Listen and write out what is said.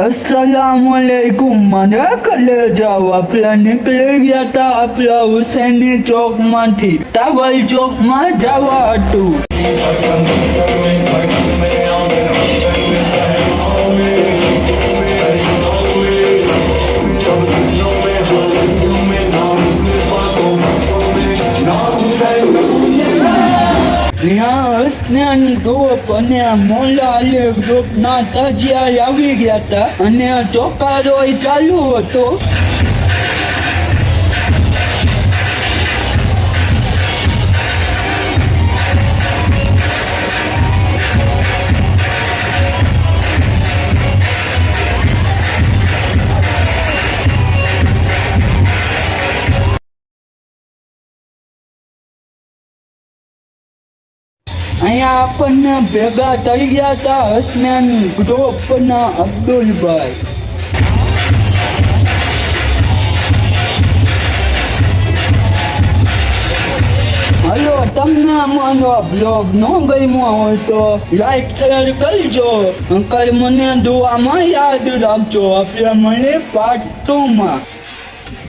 अस्सलामुअलैकुम मारा कलेजाओ आपला નીકળી ગયા તા આપલા હુસૈની ચોક માંથી ટાવલ ચોક માં જવા હતું। यहाँ हसनान ग्रुप અને મોલા અલી ગ્રુપ ના તાજિયા આવી ગયા હતા અને ચોકારો ચાલુ હતો। અહીંયા આપણને ભેગા થઈ ગયા હતા હસનાન ગ્રુપના અબ્દુલભાઈ। હલો, તમને અમારો બ્લોગ ન ગમ્યો હોય તો લાઈક શેર કરજો અંકલ, મને દુઆમાં યાદ રાખજો। આપણે મળીએ પાર્ટ 2 માં।